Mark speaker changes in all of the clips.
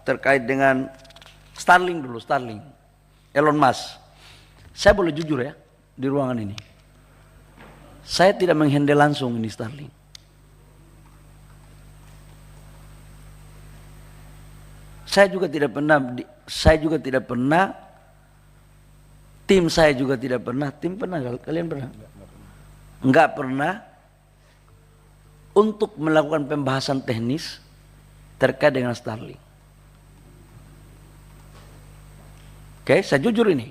Speaker 1: terkait dengan Starlink dulu, Starlink. Elon Musk. Saya boleh jujur ya di ruangan ini. Saya tidak menghandle langsung ini Starlink. Saya juga tidak pernah, tim saya juga tidak pernah, tim pernah, kalian pernah? Enggak pernah untuk melakukan pembahasan teknis terkait dengan Starlink. Oke, saya jujur ini.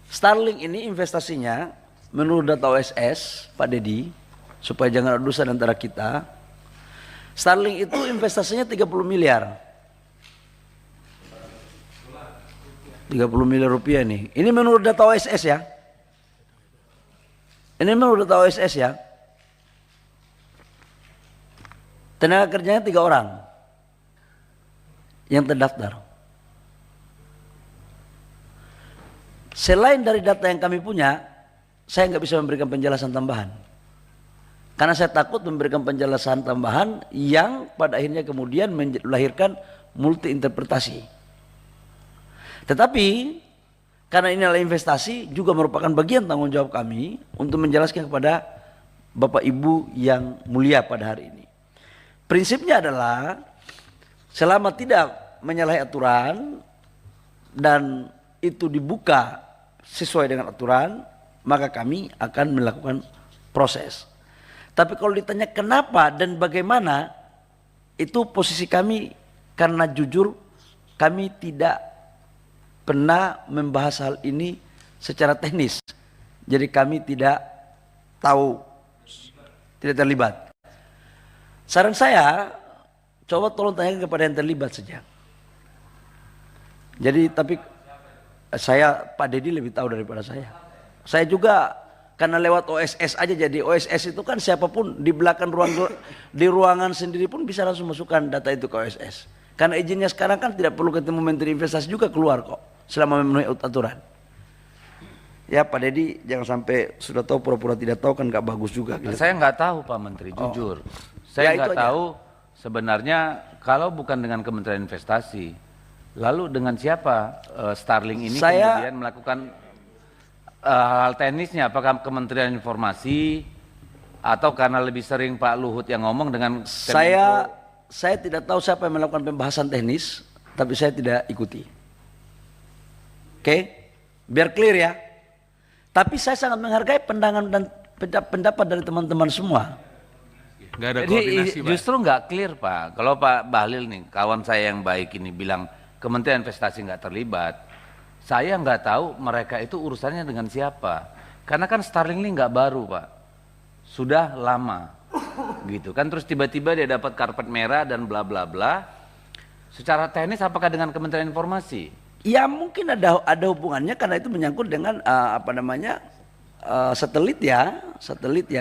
Speaker 1: Starlink ini investasinya menurut data OSS, Pak Dedi, supaya jangan ada dusta antara kita. Starlink itu investasinya 30 miliar. 30 miliar rupiah nih. Ini menurut data OSS ya. Ini menurut data OSS ya. Tenaga kerjanya 3 orang yang terdaftar. Selain dari data yang kami punya, saya nggak bisa memberikan penjelasan tambahan. Karena saya takut memberikan penjelasan tambahan yang pada akhirnya kemudian melahirkan multi interpretasi. Tetapi karena ini adalah investasi juga merupakan bagian tanggung jawab kami untuk menjelaskan kepada Bapak Ibu yang mulia pada hari ini. Prinsipnya adalah selama tidak menyalahi aturan dan itu dibuka sesuai dengan aturan, maka kami akan melakukan proses. Tapi kalau ditanya kenapa dan bagaimana, itu posisi kami karena jujur kami tidak pernah membahas hal ini secara teknis. Jadi kami tidak tahu, tidak terlibat. Saran saya, coba tolong tanyakan kepada yang terlibat saja. Jadi tapi Pak Dedi lebih tahu daripada saya. Saya juga karena lewat OSS aja, jadi OSS itu kan siapapun di belakang di ruangan sendiri pun bisa langsung masukkan data itu ke OSS. Karena izinnya sekarang kan tidak perlu ketemu Menteri Investasi juga keluar kok, selama memenuhi aturan. Ya Pak Dedi jangan sampai sudah tahu pura-pura tidak tahu kan nggak bagus juga.
Speaker 2: Gitu. Saya nggak tahu Pak Menteri, jujur. Saya nggak tahu sebenarnya kalau bukan dengan Kementerian Investasi, lalu dengan siapa Starlink ini kemudian melakukan hal teknisnya? Apakah Kementerian Informasi atau karena lebih sering Pak Luhut yang ngomong dengan
Speaker 1: Saya tidak tahu siapa yang melakukan pembahasan teknis, tapi saya tidak ikuti. Oke, biar clear ya. Tapi saya sangat menghargai pandangan dan pendapat dari teman-teman semua.
Speaker 2: Gak ada koordinasi, Pak. Justru nggak clear Pak. Kalau Pak Bahlil nih, kawan saya yang baik ini bilang Kementerian Investasi nggak terlibat, saya nggak tahu mereka itu urusannya dengan siapa. Karena kan Starlink ini nggak baru Pak, sudah lama. Gitu kan, terus tiba-tiba dia dapat karpet merah dan bla bla bla. Secara teknis apakah dengan Kementerian Informasi?
Speaker 1: Ya mungkin ada hubungannya karena itu menyangkut dengan satelit ya.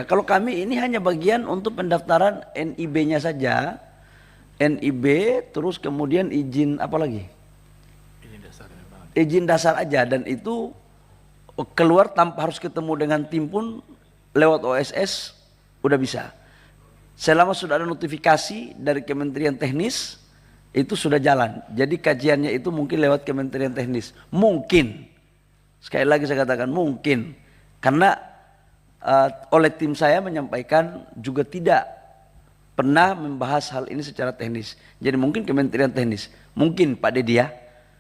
Speaker 1: Kalau kami ini hanya bagian untuk pendaftaran NIB-nya saja. NIB terus kemudian izin apa lagi? Izin dasar aja, dan itu keluar tanpa harus ketemu dengan tim pun lewat OSS udah bisa. Selama sudah ada notifikasi dari Kementerian Teknis, itu sudah jalan. Jadi kajiannya itu mungkin lewat Kementerian Teknis. Mungkin, sekali lagi saya katakan mungkin. Karena oleh tim saya menyampaikan juga tidak pernah membahas hal ini secara teknis. Jadi mungkin Kementerian Teknis, mungkin Pak Dedi ya.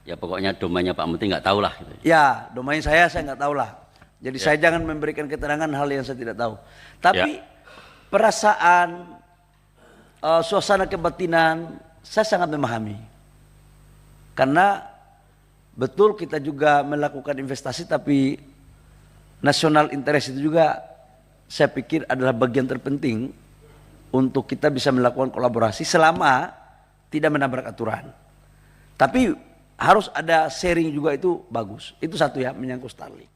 Speaker 3: Ya pokoknya domainnya Pak Menteri nggak tahu lah. Gitu.
Speaker 1: Ya domain saya nggak tahu lah. Jadi saya jangan memberikan keterangan hal yang saya tidak tahu. Tapi perasaan, suasana kebatinan, saya sangat memahami. Karena betul kita juga melakukan investasi, tapi national interest itu juga saya pikir adalah bagian terpenting untuk kita bisa melakukan kolaborasi selama tidak menabrak aturan. Tapi harus ada sharing juga, itu bagus. Itu satu ya, menyangkut Starlink.